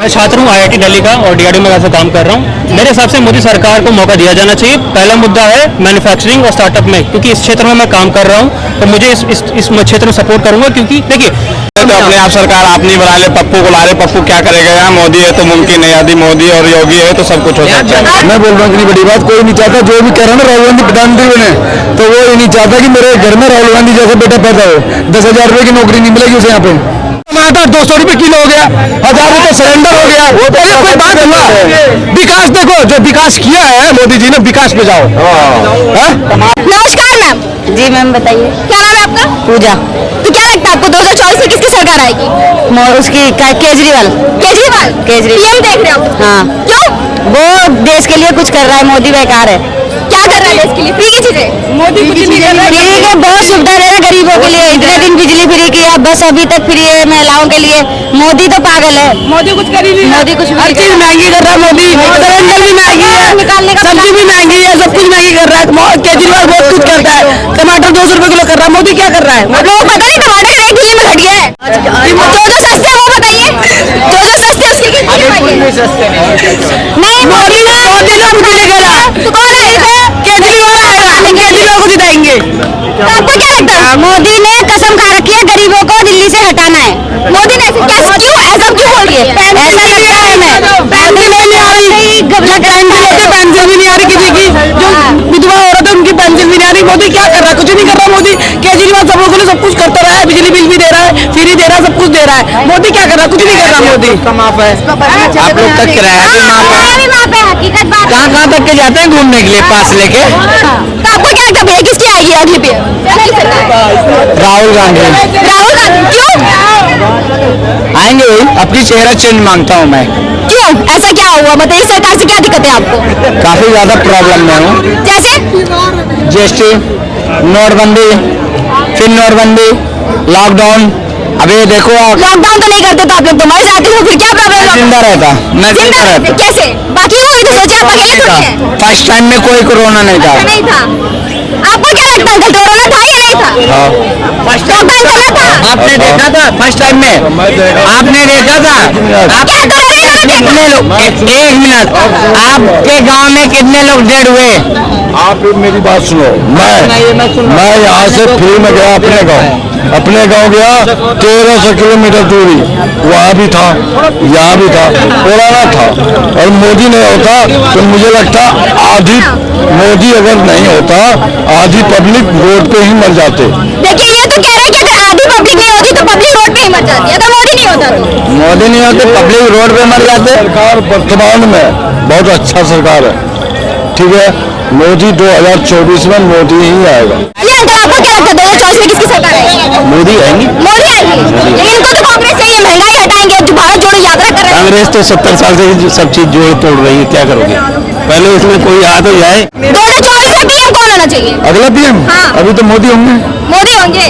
मैं छात्र हूँ IIT दिल्ली का और DRDO में वैसे काम कर रहा हूँ। मेरे हिसाब से मोदी सरकार को मौका दिया जाना चाहिए। पहला मुद्दा है मैन्युफैक्चरिंग और स्टार्टअप में, क्योंकि इस क्षेत्र में मैं काम कर रहा हूँ तो मुझे इस क्षेत्र में सपोर्ट करूंगा। क्योंकि देखिए तो अपने आप सरकार आप नहीं बना ले, पप्पू को ला रहे, पप्पू क्या करेगा? यहाँ मोदी है तो मुमकिन है, यदि मोदी और योगी है तो सब कुछ हो सकता है। मैं बोल रहा हूँ इतनी बड़ी बात कोई नहीं चाहता। जो भी कह रहा है ना राहुल गांधी प्रधानमंत्री बने, तो वो ये नहीं चाहता कि मेरे घर में राहुल गांधी जैसा बेटा पैदा हो। 10,000 रुपए की नौकरी नहीं मिलेगी उसे यहाँ पे। टमाटर 200 रुपए किलो हो गया, 1,000 रुपए सिलेंडर हो गया। वो तो कोई बात हुआ? विकास देखो, जो विकास किया है मोदी जी ने, विकास पे जाओ। नमस्कार मैम। जी मैम बताइए। क्या नाम है आपका? पूजा। तो क्या लगता है आपको 2024 में किसकी सरकार आएगी? उसकी केजरीवाल। केजरीवाल पीएम देख रहे हो? हाँ। क्यों? वो देश के लिए कुछ कर रहा है, मोदी बेकार है। क्या कर रहा है देश के लिए? फ्री की चीजें मोदी कुछ नहीं कर रहा है। फ्री के बहुत सुविधा दे रहा है गरीबों के लिए। इतने दिन बिजली फ्री की है, बस अभी तक फ्री है महिलाओं के लिए। मोदी तो पागल है। मोदी कुछ कर ही नहीं। मोदी कुछ हर चीज महंगी कर रहा है मोदी। सिलेंडर भी महंगी है, निकालने का सब्जी भी महंगी है, सब कुछ महंगी कर रहा है। केजरीवाल बहुत कुछ करता है। टमाटर 200 रुपए किलो कर रहा है, मोदी क्या कर रहा है? आप लोगों को पता नहीं टमाटर एक दिल्ली में घट गया है। जो सस्ते हैं वो बताइए, जो सस्ते उसकी नहीं। मोदी ने मुझे निकाला तो कौन आएगा? केजरीवाल आएगा, केजरीवाल को जिताएंगे। तो आपको क्या लगता है? मोदी ने कसम खा रखी है गरीबों को दिल्ली से हटाना है। मोदी ने क्या क्यों ऐसा क्यों बोल रही है? ऐसा लगता है हमें। पेंशन नहीं आ रही, पेंशन भी नहीं आ रही किसी की। जो विधवा औरत है उनकी पेंशन भी नहीं आ रही। मोदी क्या कर रहा है? कुछ नहीं कर रहा मोदी। केजरीवाल सब लोगों को सब कुछ करता रहा है, बिजली बिल भी दे रहा है, फ्री दे रहा है, सब कुछ दे रहा है। मोदी क्या कर रहा है? कुछ नहीं कर रहा मोदी। माफ है आप लोग तक किराया भी माफ है। हकीकत बात। कहाँ तक के जाते हैं घूमने के लिए पास लेके? तो आपको क्या लगता है किसकी आएगी अगली पे? राहुल गांधी। राहुल गांधी क्यों आएंगे वही, अपनी चेहरा चेंज मांगता हूँ मैं। क्यों? ऐसा क्या हुआ? बताइए, सरकार से क्या दिक्कत है आपको? काफी ज्यादा प्रॉब्लम में हूँ। जैसे GST, नोटबंदी, फिर नोटबंदी, लॉकडाउन। अभी देखो आप लॉकडाउन तो नहीं करते तो आप लोग तो मर जाते हो, फिर क्या प्रॉब्लम? जिंदा रहता, मैं जिंदा रहता। कैसे? बाकी वो भी तो सोचा, आप अकेले थोड़ी हैं। फर्स्ट टाइम में कोई कोरोना नहीं था। नहीं था। आपको क्या लगता है कोरोना था या नहीं था? लॉकडाउन चला था? आपने देखा था फर्स्ट टाइम में? आपने देखा था? आप क्या कितने लोग, एक मिनट, आपके गांव में कितने लोग डेड हुए? आप मेरी बात सुनो। मैं यहाँ से फ्री में गया अपने गांव गया 1300 किलोमीटर दूरी, वहाँ भी था, यहाँ भी था, कोरोना था। और मोदी नहीं होता तो मुझे लगता आधी, मोदी अगर नहीं होता आधी पब्लिक रोड पे ही मर जाते। देखिए, ये तो कह रहे हैं कि अगर आधी पब्लिक नहीं होती तो पब्लिक रोड पे ही मर जाती है। अगर मोदी नहीं होता तो? मोदी नहीं होते पब्लिक रोड पे मर जाते। सरकार वर्तमान में बहुत अच्छा सरकार है, ठीक है। मोदी 2024 में मोदी ही आएगा। ये अंकल, आपको क्या लगता है 2024 में किसकी सरकार आएगी? मोदी आएंगे। मोदी आएगी। लेकिन इनको तो कांग्रेस चाहिए, महंगाई हटाएंगे, जो भारत जोड़ो यात्रा कर रहे हैं। कांग्रेस तो 70 साल से सब चीज जोड़ तोड़ रही है, क्या करोगे? पहले इसमें कोई आ तो जाए। 2024 में पीएम कौन होना चाहिए? अगला पीएम? हाँ। अभी तो मोदी होंगे। मोदी होंगे।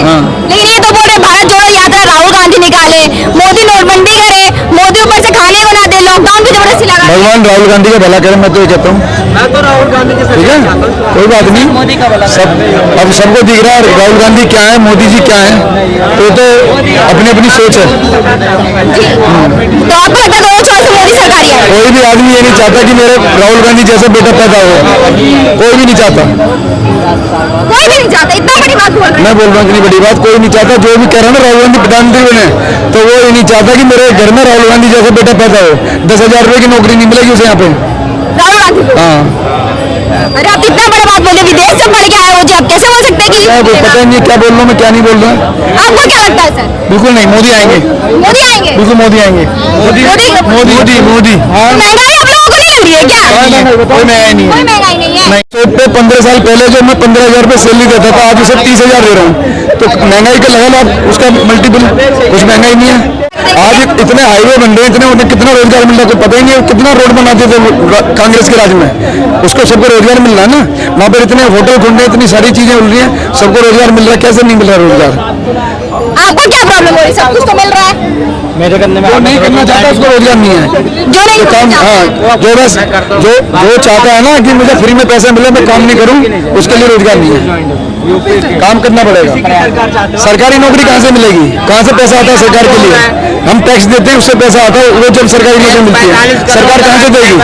लेकिन ये तो बोल रहे भारत जोड़ो यात्रा राहुल गांधी निकाले, मोदी नोटबंदी करे, मोदी ऊपर से खाने बना दे, लॉकडाउन भी जबरदस्ती लगा। भगवान राहुल गांधी का भला करे, मैं तो ये कहता हूँ। मैं तो राहुल गांधी के ठीक है, कोई बात नहीं। मोदी का भला सब अब सबको दिख रहा है राहुल गांधी क्या है, मोदी जी क्या है। तो अपनी अपनी सोच है। तो आपको लगता है 2024 में मोदी सरकार ही आएगी? कोई भी आदमी ये नहीं चाहता कि मेरे राहुल गांधी जैसा बेटा पैदा हो, कोई भी नहीं चाहता। कोई भी नहीं चाहता। इतना बड़ी बात बोल रहे हैं। मैं बोल रहा हूँ इतनी बड़ी बात कोई नहीं चाहता। जो भी कह रहा है ना राहुल गांधी प्रधानमंत्री बने, तो वो ये नहीं चाहता कि मेरे घर में राहुल गांधी जैसा बेटा पैदा हो। 10,000 रुपए की नौकरी नहीं मिलेगी उसे यहाँ पे। राहुल गांधी को? हाँ। अरे आप इतना बड़ा बात बोले, विदेश से पढ़ के आए हो जी, आप कैसे बोल सकते हैं कि क्या पता नहीं क्या बोल रहा हूँ मैं, क्या नहीं बोल रहा। आपको क्या लगता है सर? बिल्कुल नहीं, मोदी आएंगे। मोदी आएंगे? बिल्कुल मोदी आएंगे। मोदी मोदी मोदी। हाँ, महंगाई आप लोगों को नहीं लग रही है क्या? कोई महंगाई नहीं कोई है। महंगाई नहीं है। तो पे 15 साल पहले जो मैं 15,000 रुपये सैलरी देता था, आज उसे 30,000 दे रहा हूँ। तो महंगाई का लगा लो आप, उसका मल्टीपल, कुछ महंगाई नहीं है। आज इतने हाईवे बन रहे हैं, इतने उन्हें कितना रोजगार मिल रहा है पता ही नहीं है। कितना रोड बनाते थे कांग्रेस के राज में, उसको सबको रोजगार मिल रहा है ना। वहाँ पर इतने होटल खुल रहे हैं, इतनी सारी चीजें मिल रही हैं, सबको रोजगार मिल रहा है। कैसे नहीं मिल रहा रोजगार? आपको क्या प्रॉब्लम हो रही है? सब कुछ तो मिल रहा है। मेरे करने में जो नहीं करना चाहता उसको रोजगार नहीं है। जो नहीं काम करना हाँ चाहता। जो बस जो चाहता है ना कि मुझे फ्री में पैसे मिले मैं काम नहीं करूं, उसके लिए रोजगार नहीं है। काम करना पड़ेगा। सरकारी नौकरी कहाँ से मिलेगी? कहाँ से पैसा आता है सरकार के लिए? हम टैक्स देते हैं, उससे पैसा आता है। वो जब सरकारी नौकरी मिलती है सरकार कहाँ से देगी?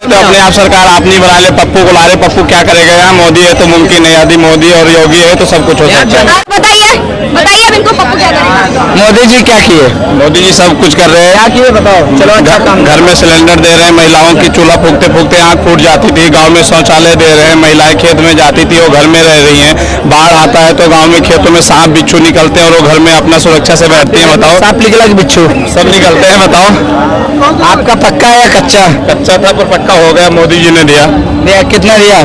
तो अपने आप सरकार आप नहीं बना ले, पप्पू को ला रहे, पप्पू क्या करेगा? यहाँ मोदी है तो मुमकिन है, यदि मोदी और योगी है तो सब कुछ हो सकता है। आप बताइए बताइए अब इनको पप्पू क्या करेगा? मोदी जी क्या किए? मोदी जी सब कुछ कर रहे हैं। क्या किए बताओ? चलो अच्छा काम। घर में सिलेंडर दे रहे हैं, महिलाओं की चूल्हा फूकते फूकते आँख फूट जाती थी। गांव में शौचालय दे रहे हैं, महिलाएं खेत में जाती थी वो घर में रह रही हैं। बाढ़ आता है तो गांव में खेतों में सांप बिच्छू निकलते हैं और वो घर में अपना सुरक्षा से बैठती हैं। बताओ सांप निकला कि बिच्छू सब निकलते हैं। बताओ आपका पक्का है या कच्चा? कच्चा था पर पक्का हो गया, मोदी जी ने दिया। कितना दिया?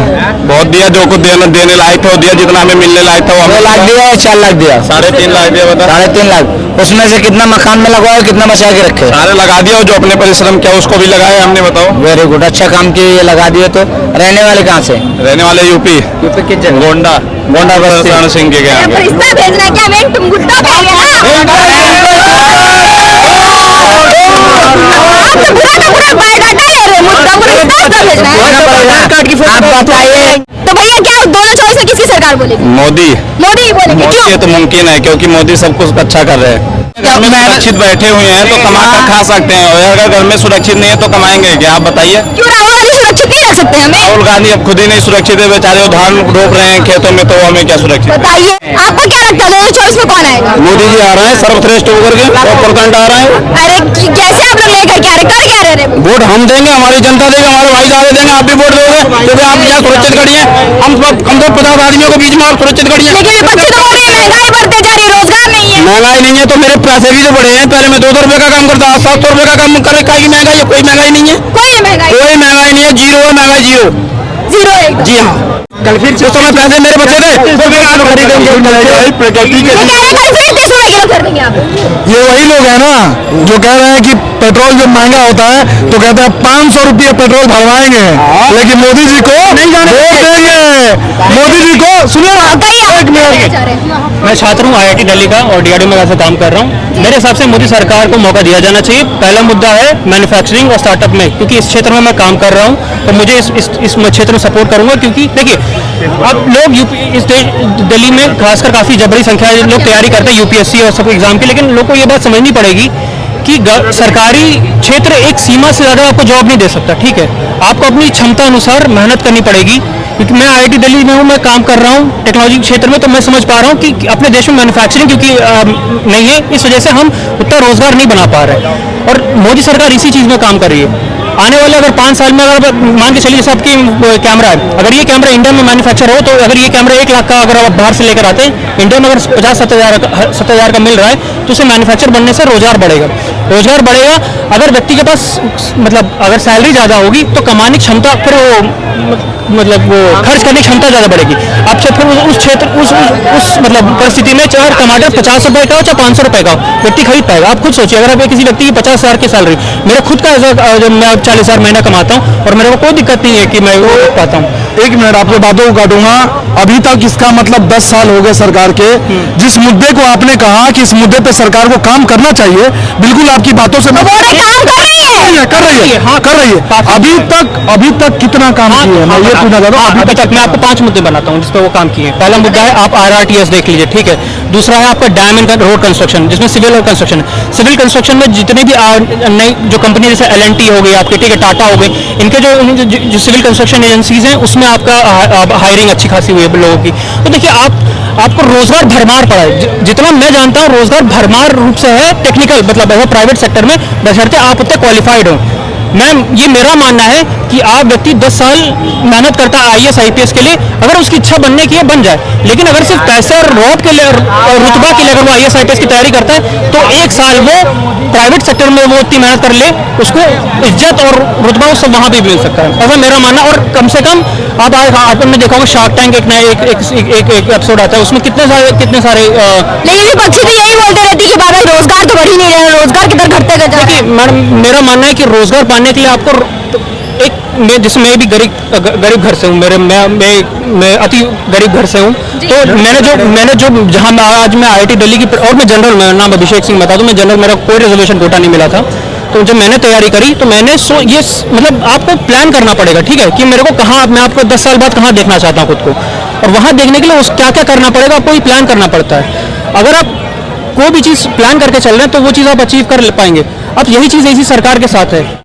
बहुत दिया, जो कुछ देने लायक था वो दिया, जितना हमें मिलने लायक था वो 2 लाख दिया या 4 लाख दिया? 3.5 लाख दिया। बता 3.5 लाख। उसमें से कितना मकान में लगवाया, कितना बचा के रखे? सारे लगा दिया, जो अपने परिश्रम किया उसको भी लगाया हमने। बताओ वेरी गुड, अच्छा काम किया, ये लगा दिए। तो रहने वाले कहाँ से? रहने वाले यूपी किस जगह? गोंडा बस्ती सिंह के यहाँ। रिश्ता भेजना क्या मैं तुम गुड्डा कह गया आप बताइए तो भैया क्या दोनों चॉइस में किसकी सरकार बोलेगी? मोदी मोदी ही बोलेगी। मोदी क्यों? ये तो मुमकिन है क्योंकि मोदी सब कुछ अच्छा कर रहे हैं। घर में सुरक्षित बैठे हुए हैं तो कमा कर खा सकते हैं, और अगर घर में सुरक्षित नहीं है तो कमाएंगे क्या? आप बताइए। क्यों राहुल गांधी सुरक्षित नहीं रख सकते हमें? राहुल गांधी अब खुद ही नहीं सुरक्षित है, बेचारे वो धान रोप रहे हैं खेतों में, तो हमें क्या सुरक्षित? बताइए आपको क्या लगता है दोनों चॉइस में कौन आएगा? मोदी जी आ रहे हैं सर्वश्रेष्ठ होकर के, 100% आ रहे हैं। अरे कैसे आप लोग लेकर क्या रहे, कर क्या रहे? वोट हम देंगे, हमारी जनता देगी, हमारे भाईचारे देंगे, आप भी वोट दोगे क्योंकि आप यहाँ सुरक्षित खड़ी हैं। हम तो 50 आदमियों के बीच में आप सुरक्षित खड़ी हैं। लेकिन विपक्ष तो बोल रही है महंगाई बढ़ते जा रही है, रोजगार नहीं है। महंगाई नहीं है तो मेरे पैसे भी तो बढ़े हैं। पहले मैं 200 रुपए का काम करता, 700 रुपए का काम करे का महंगाई है? कोई महंगाई नहीं है, कोई महंगाई कोई महंगाई नहीं है, जीरो है महंगाई, जीरो है। जी हाँ। कल फिर उस समय पैसे मेरे बचे थे तो मैं आलू खरीदेंगे प्रकृति के। ये वही लोग हैं ना जो कह रहे हैं कि पेट्रोल जब महंगा होता है तो कहते हैं 500 रुपये पेट्रोल भरवाएंगे, लेकिन मोदी जी को वोट देंगे। मोदी जी को सुनिए ना, एक मिनट। मैं छात्र हूँ IIT दिल्ली का और DRDO में वैसे काम कर रहा हूँ। मेरे हिसाब से मोदी सरकार को मौका दिया जाना चाहिए। पहला मुद्दा है मैन्युफैक्चरिंग और स्टार्टअप में, क्योंकि इस क्षेत्र में मैं काम कर रहा हूँ तो मुझे इस क्षेत्र में सपोर्ट करूंगा। क्योंकि देखिए अब लोग इस दिल्ली में खासकर काफ़ी जबरी संख्या है लोग तैयारी करते हैं UPSC और सब एग्जाम की, लेकिन लोग को ये बात समझनी पड़ेगी कि सरकारी क्षेत्र एक सीमा से ज़्यादा आपको जॉब नहीं दे सकता। ठीक है, आपको अपनी क्षमता अनुसार मेहनत करनी पड़ेगी। क्योंकि मैं IIT दिल्ली में हूँ, मैं काम कर रहा हूँ टेक्नोलॉजी क्षेत्र में, तो मैं समझ पा रहा हूँ कि अपने देश में मैन्युफैक्चरिंग क्योंकि नहीं है, इस वजह से हम उतना रोजगार नहीं बना पा रहे हैं। और मोदी सरकार इसी चीज़ में काम कर रही है। आने वाले अगर 5 साल में अगर मान के चलिए जैसे आपकी कैमरा है, अगर ये कैमरा इंडिया में मैन्युफैक्चर हो तो अगर ये कैमरा 1 लाख का अगर आप बाहर से लेकर आते हैं, इंडिया में अगर 50-70 हज़ार का मिल रहा है तो उसे मैन्युफैक्चर बनने से रोजगार बढ़ेगा। अगर व्यक्ति के पास मतलब अगर सैलरी ज़्यादा होगी तो कमाने की क्षमता फिर वो खर्च करने की क्षमता ज़्यादा बढ़ेगी। अब फिर उस क्षेत्र उस मतलब परिस्थिति में चाहे टमाटर 50 रुपए का हो चाहे 500 रुपए का हो, व्यक्ति खरीद पाएगा। आप खुद सोचिए, अगर आप किसी व्यक्ति की 50 हज़ार की सैलरी, मेरा खुद का जब मैं 40 हज़ार महीना कमाता हूँ और मेरे को कोई दिक्कत नहीं है कि मैं वो पाता हूँ। एक मिनट आपकी बातों को काटूंगा। अभी तक इसका मतलब 10 साल हो गए सरकार के। जिस मुद्दे को आपने कहा कि इस मुद्दे पे सरकार को काम करना चाहिए, बिल्कुल आपकी बातों से वो काम कर रही है। कर रही है, हाँ कर रही है। अभी तक कितना काम किया है? मैं ये पूछना चाहता हूँ। अभी तक मैं आपको 5 मुद्दे बनाता हूँ जिस पे वो काम किए हैं। पहला मुद्दा है आप RRTS देख लीजिए, ठीक है। दूसरा है आपका डैम एंड रोड कंस्ट्रक्शन, जिसमें सिविल और कंस्ट्रक्शन है। सिविल कंस्ट्रक्शन में जितने भी नई जो कंपनी जैसे L&T हो गई आपके, ठीक है, टाटा हो गई, इनके जो सिविल कंस्ट्रक्शन एजेंसीज हैं उसमें आपका हायरिंग अच्छी खासी हुई है लोगों की। तो देखिए आपको रोजगार भरमार पड़ा है। जितना मैं जानता हूँ रोजगार भरमार रूप से है टेक्निकल मतलब प्राइवेट सेक्टर में, बशर्ते आप उतने क्वालिफाइड हो। ये मेरा मानना है कि आप व्यक्ति 10 साल मेहनत करता है IAS IPS के लिए, अगर उसकी इच्छा बनने की है बन जाए, लेकिन अगर सिर्फ पैसे और रॉब के लिए रुतबा के लिए अगर वो IAS IPS की तैयारी करता है तो 1 साल वो प्राइवेट सेक्टर में वो इतनी मेहनत कर ले, उसको इज्जत और रुतबा वो सब वहाँ भी मिल सकता है, ऐसा मेरा मानना। और कम से कम आपने देखा होगा शार्क टैंक एक एपिसोड आता है, उसमें कितने सारे लेकिन विपक्षी भी यही बोलते रहती है कि बाबा रोजगार तो बढ़ ही नहीं रहे, रोजगार किधर घटते गए। देखिए मैडम, मेरा मानना है कि रोजगार पाने के लिए आपको जिसमें मैं भी गरीब घर से हूँ, मैं अति गरीब घर से हूँ। तो मैंने जो जहाँ आज मैं IIT दिल्ली की, और मैं जनरल, मेरा नाम अभिषेक सिंह बता दूँ, मैं जनरल, मेरा कोई रिजर्वेशन कोटा नहीं मिला था। तो जब मैंने तैयारी करी तो मैंने मतलब आपको प्लान करना पड़ेगा, ठीक है, कि मेरे को कहाँ, मैं आपको 10 साल बाद कहाँ देखना चाहता हूँ खुद को, और वहाँ देखने के लिए क्या क्या करना पड़ेगा, आपको प्लान करना पड़ता है। अगर आप कोई भी चीज़ प्लान करके चल रहे हैं तो वो चीज़ आप अचीव कर पाएंगे। अब यही चीज़ इसी सरकार के साथ है।